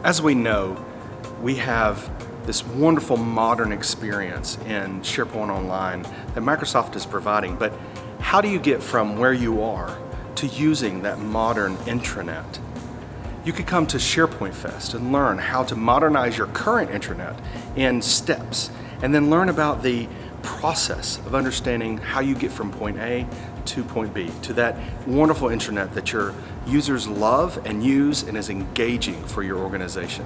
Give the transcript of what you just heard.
As we know, we have this wonderful modern experience in SharePoint Online that Microsoft is providing, but how do you get from where you are to using that modern intranet? You could come to SharePoint Fest and learn how to modernize your current intranet in steps, and then learn about the process of understanding how you get from point A to point B, to that wonderful intranet that your users love and use and is engaging for your organization.